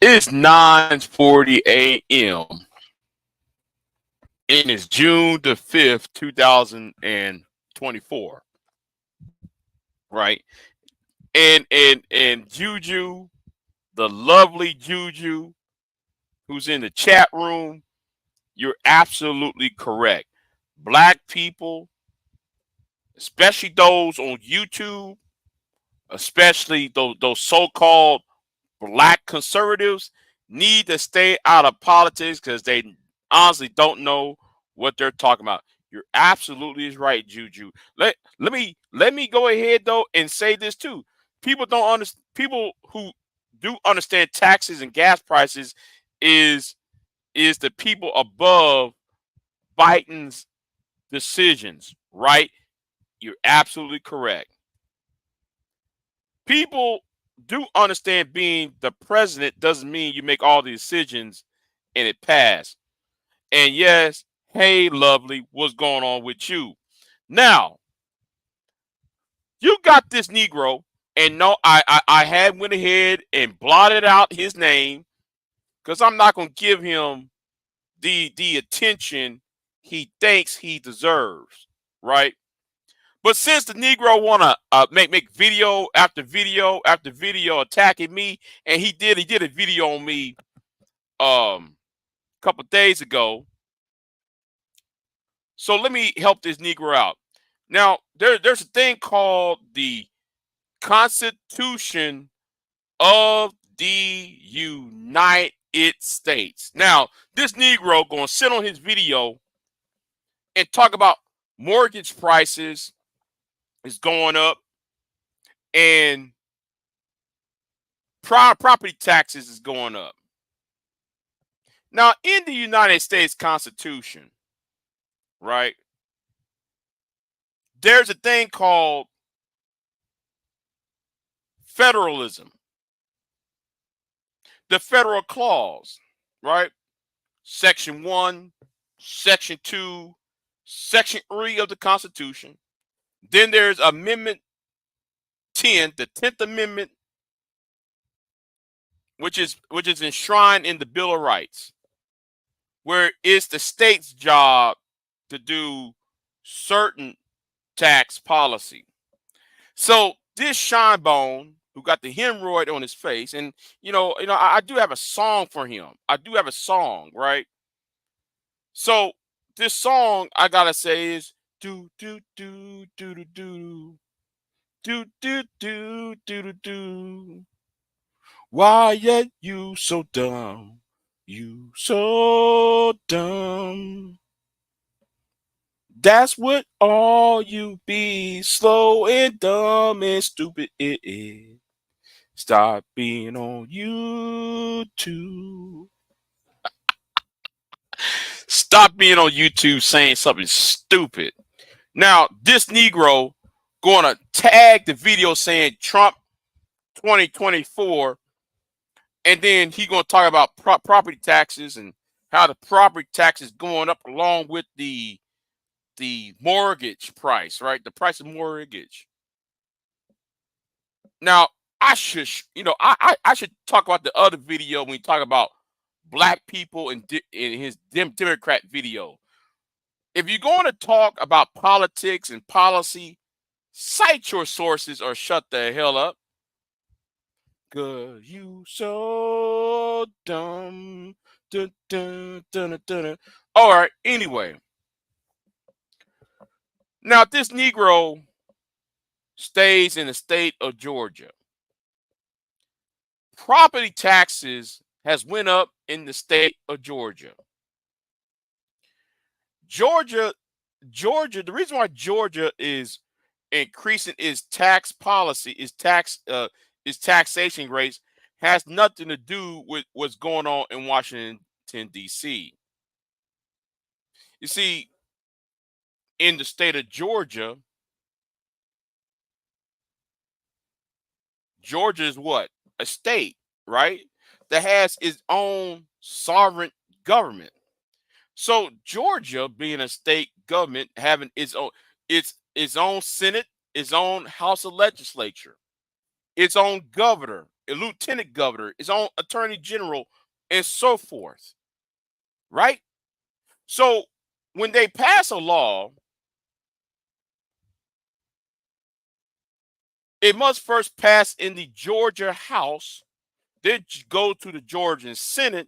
It's 9:40 a.m. and it's June the 5th, 2024. Right? And Juju, the lovely Juju, who's in the chat room, you're absolutely correct. Black people, especially those on YouTube, especially those so-called black conservatives, need to stay out of politics because they honestly don't know what they're talking about. You're absolutely is right, Juju. Let me go ahead though and say this too. People don't understand. People who do understand taxes and gas prices is is the people above Biden's decisions, right? You're absolutely correct. People do understand being the president doesn't mean you make all the decisions and it passed. And yes, hey, lovely, what's going on with you? Now, you got this Negro, and no, I had went ahead and blotted out his name because I'm not gonna give him the attention he thinks he deserves, right? But since the Negro wanna make video after video after video attacking me, and he did a video on me a couple days ago. So let me help this Negro out. Now there's a thing called the Constitution of the United States. Now this Negro gonna sit on his video and talk about mortgage prices is going up and property taxes is going up. Now, in the United States Constitution, right, there's a thing called federalism, the federal clause, right? Section 1, Section 2, Section 3 of the Constitution. Then there's Amendment 10, the 10th Amendment, which is enshrined in the Bill of Rights, where it's the state's job to do certain tax policy. So this Shinebone, who got the hemorrhoid on his face, and I do have a song for him. I do have a song, right? So this song I gotta say is do do do do do do do do do do do do. Why are you so dumb? You so dumb. That's what all you be, slow and dumb and stupid it is. Stop being on YouTube. Stop being on YouTube saying something stupid. Now, this Negro gonna tag the video saying Trump 2024, and then he gonna talk about property taxes and how the property taxes going up along with the mortgage price, right? The price of mortgage. Now, I should, I should talk about the other video when we talk about black people in his Democrat video. If you're going to talk about politics and policy, cite your sources or shut the hell up. Cause you so dumb. Dun, dun, dun, dun, dun. All right. Anyway, now this Negro stays in the state of Georgia. Property taxes has went up in the state of Georgia. Georgia, the reason why Georgia is increasing its tax policy, its taxation rates has nothing to do with what's going on in Washington, D.C. You see, in the state of Georgia, Georgia is what? A state, right? That has its own sovereign government. So Georgia, being a state government, having its own Senate, its own House of Legislature, its own governor, a lieutenant governor, his own attorney general, and so forth, right? So when they pass a law, it must first pass in the Georgia House, then go to the Georgian Senate,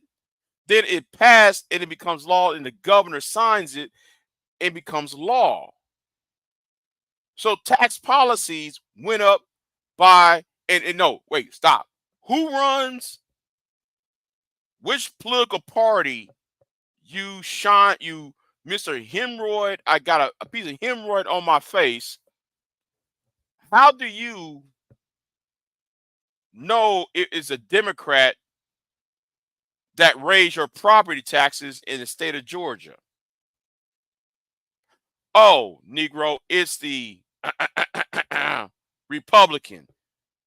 then it passed and it becomes law, and the governor signs it, it becomes law. So tax policies went up by, and no, wait, stop. Who runs which political party? You Mr. Hemorrhoid, I got a piece of hemorrhoid on my face. How do you know it is a Democrat that raised your property taxes in the state of Georgia? Oh, Negro, it's the Republican.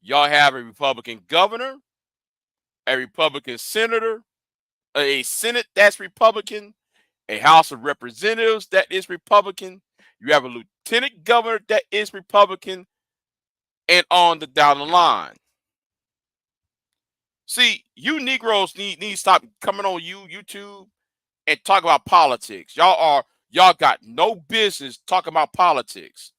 Y'all have a Republican governor, a Republican senator, a Senate that's Republican, a House of Representatives that is Republican. You have a lieutenant governor that is Republican, and on down the line. See, you Negroes need to stop coming on YouTube and talk about politics. Y'all got no business talking about politics.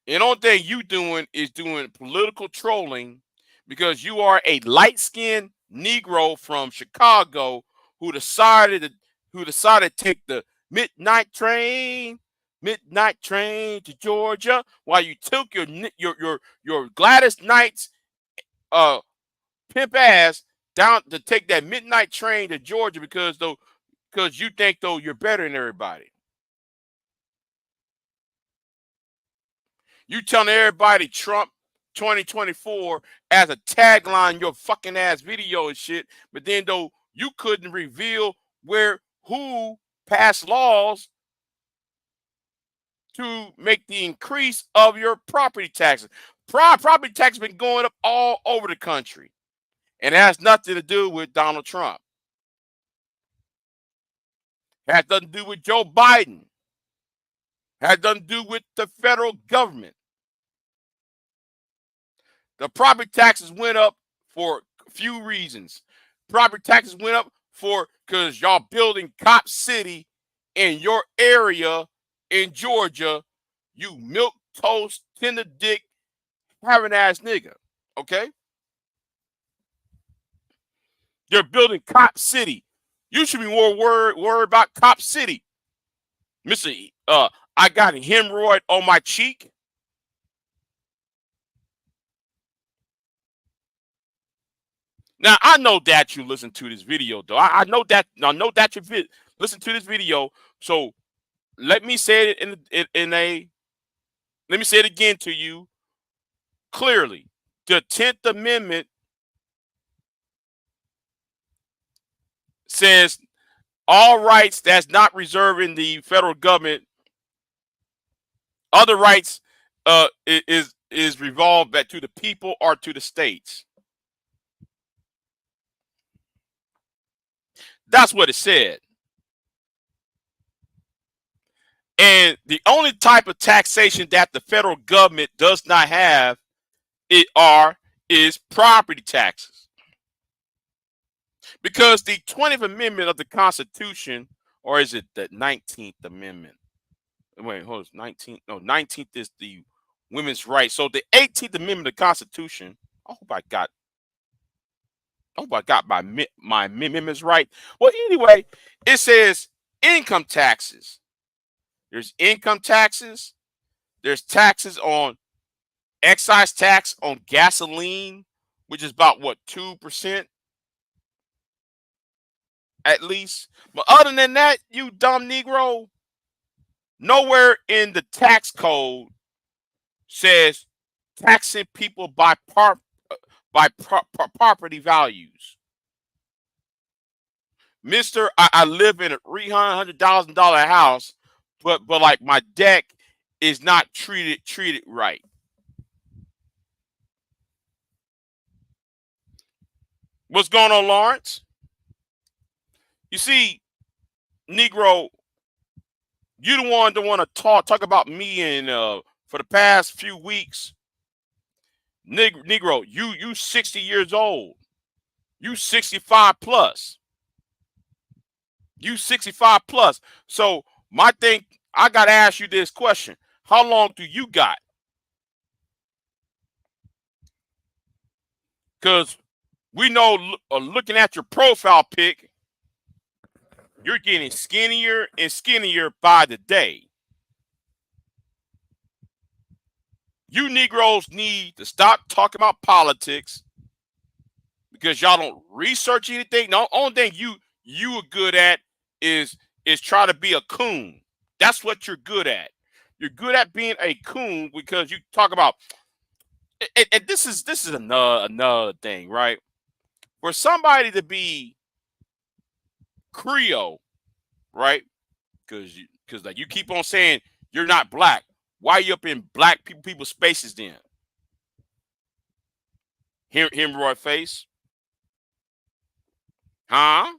And the only thing you doing is doing political trolling because you are a light-skinned Negro from Chicago who decided to take the midnight train to Georgia while you took your Gladys Knights pimp ass down to take that midnight train to Georgia because you think you're better than everybody. You telling everybody Trump 2024 as a tagline your fucking ass video and shit, but then though you couldn't reveal who passed laws to make the increase of your property taxes. Property tax has been going up all over the country, and it has nothing to do with Donald Trump. It has nothing to do with Joe Biden. It has nothing to do with the federal government. The property taxes went up for a few reasons. Property taxes went up because y'all building Cop City in your area in Georgia, you milk toast, tender dick, having ass nigga. Okay? You're building Cop City. You should be more worried about Cop City. Mr. I got a hemorrhoid on my cheek. Now I know that you listen to this video, though. I know that you listen to this video. So let me say it let me say it again to you clearly. The 10th Amendment says all rights that's not reserved in the federal government, other rights is revolved back to the people or to the states. That's what it said. And the only type of taxation that the federal government does not have is property taxes. Because the 20th Amendment of the Constitution, or is it the 19th Amendment? Wait, hold on, 19th? No, 19th is the women's rights. So the 18th Amendment of the Constitution, I hope I got my amendments right. Well, anyway, it says income taxes. There's income taxes. There's taxes on excise tax on gasoline, which is about 2% at least. But other than that, you dumb Negro, nowhere in the tax code says taxing people by property values. Mister, I live in a $300,000 house, but like my deck is not treated right. What's going on, Lawrence? You see, Negro, you the one that want to talk about me and for the past few weeks. Negro, you 60 years old. You 65 plus. You 65 plus. So my thing, I gotta ask you this question. How long do you got? Because we know looking at your profile pic, you're getting skinnier and skinnier by the day. You Negroes need to stop talking about politics because y'all don't research anything. The only thing you are good at is try to be a coon. That's what you're good at. You're good at being a coon because you talk about. And this is another thing, right? For somebody to be Creole, right? Because like you keep on saying you're not black. Why are you up in black people's spaces then? Hemorrhoid face, huh?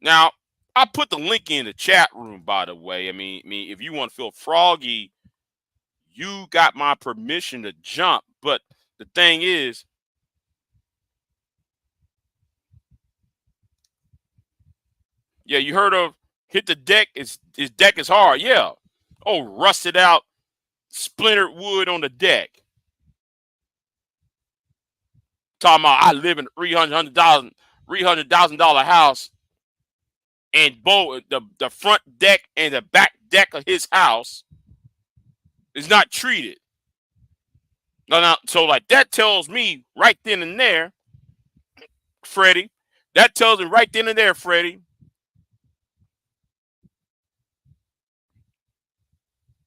Now I put the link in the chat room. By the way, I mean, if you want to feel froggy, you got my permission to jump. But the thing is, yeah, you heard of hit the deck. His deck is hard. Yeah. Oh, rusted out, splintered wood on the deck. Talking about I live in $300,000 house, and both the front deck and the back deck of his house is not treated. No, so like that tells me right then and there, Freddie. That tells me right then and there, Freddie,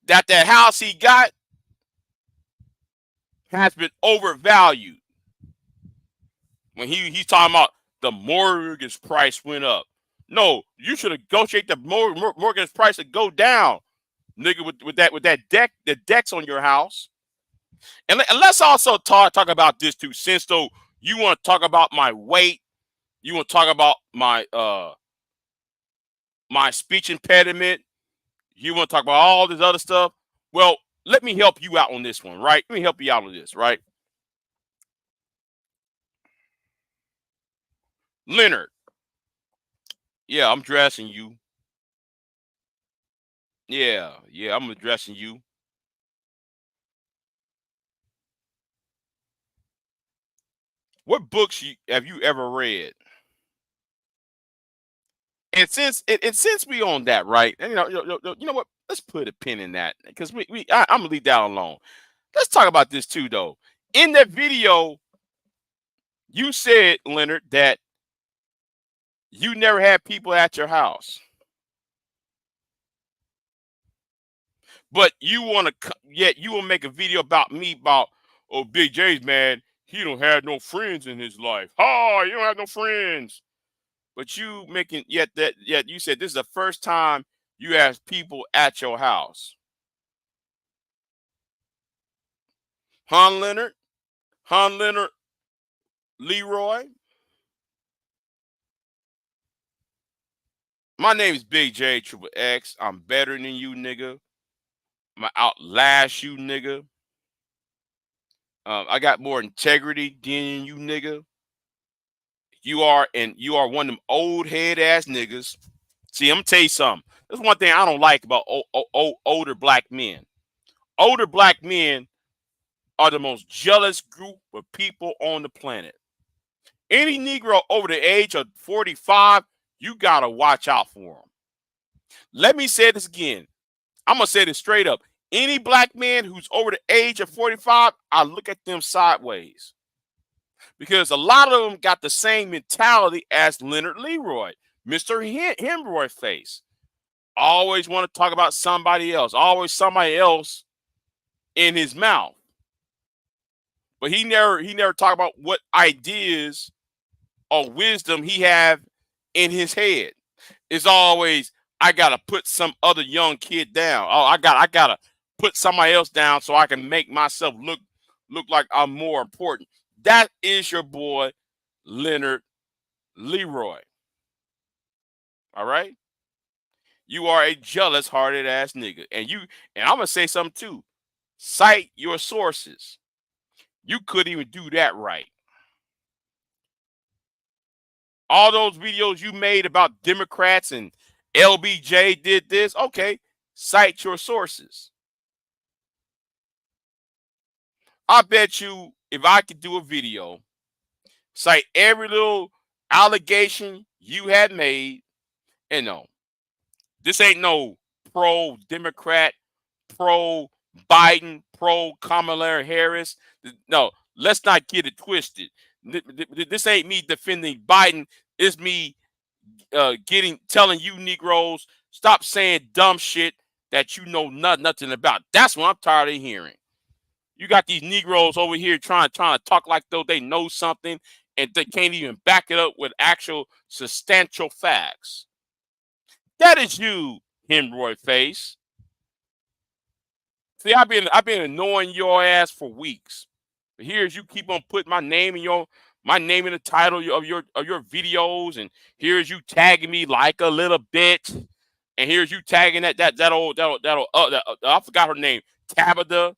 that house he got has been overvalued. When he's talking about the mortgage price went up. No, you should negotiate the mortgage price to go down, nigga. With that deck, the decks on your house. And let's also talk about this too. Since though you want to talk about my weight, you want to talk about my speech impediment, you want to talk about all this other stuff. Well, let me help you out on this one, right? Let me help you out on this, right? Leonard, yeah, I'm addressing you. Yeah, I'm addressing you. What books have you ever read? And since we on that, right? And you know what? Let's put a pin in that because I'm gonna leave that alone. Let's talk about this too, though. In that video, you said, Leonard, that you never had people at your house, but you want to yet you will make a video about me about Big J's man. He don't have no friends in his life. Oh, you don't have no friends. But you making yet you said this is the first time you have people at your house. Han Leonard? Han Leonard Leroy? My name is Big J Triple X. I'm better than you, nigga. I'm gonna outlast you, nigga. I got more integrity than you, nigga. You are one of them old head ass niggas. See, I'm gonna tell you something. There's one thing I don't like about older black men. Older black men are the most jealous group of people on the planet. Any Negro over the age of 45, you gotta watch out for them. Let me say this again. I'm gonna say this straight up. Any black man who's over the age of 45, I look at them sideways. Because a lot of them got the same mentality as Leonard Leroy, Mr. Hemorrhoid face. Always want to talk about somebody else, always somebody else in his mouth. But he never talked about what ideas or wisdom he have in his head. It's always I gotta put some other young kid down. Oh, I gotta put somebody else down so I can make myself look like I'm more important. That is your boy Leonard Leroy. All right. You are a jealous hearted ass nigga. And I'm gonna say something too. Cite your sources. You couldn't even do that right. All those videos you made about Democrats and LBJ did this. Okay, cite your sources. I bet you if I could do a video, cite every little allegation you had made, and no, this ain't no pro Democrat, pro Biden, pro Kamala Harris. No, let's not get it twisted. This ain't me defending Biden. It's me telling you Negroes, stop saying dumb shit that you know nothing about. That's what I'm tired of hearing. You got these Negroes over here trying to talk like though they know something, and they can't even back it up with actual substantial facts. That is you, hemorrhoid face. See, I've been annoying your ass for weeks. But here's you keep on putting my name in the title of your videos, and here's you tagging me like a little bitch, and here's you tagging I forgot her name, Tabitha.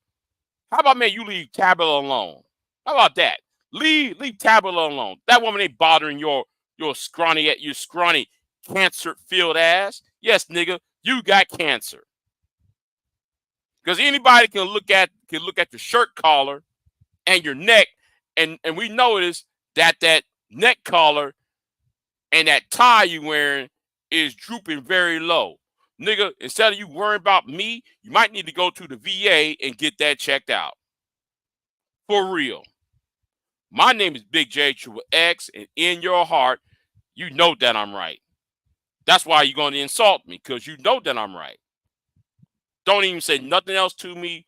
How about, man, you leave Tabitha alone? How about that? Leave Tabitha alone. That woman ain't bothering your scrawny cancer filled ass. Yes, nigga, you got cancer. Because anybody can look at your shirt collar and your neck, and we notice that neck collar and that tie you wearing is drooping very low. Nigga, instead of you worrying about me, you might need to go to the VA and get that checked out. For real. My name is Big J Triple X, and in your heart, you know that I'm right. That's why you're going to insult me, because you know that I'm right. Don't even say nothing else to me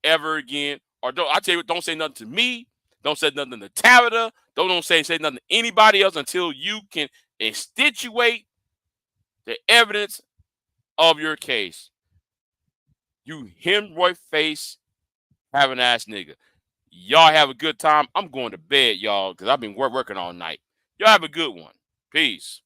ever again. Or I tell you what, don't say nothing to me. Don't say nothing to Tabitha. Don't say nothing to anybody else until you can institute the evidence of your case. You hemorrhoid face having ass nigga. Y'all have a good time. I'm going to bed, y'all, because I've been working all night. Y'all have a good one. Peace.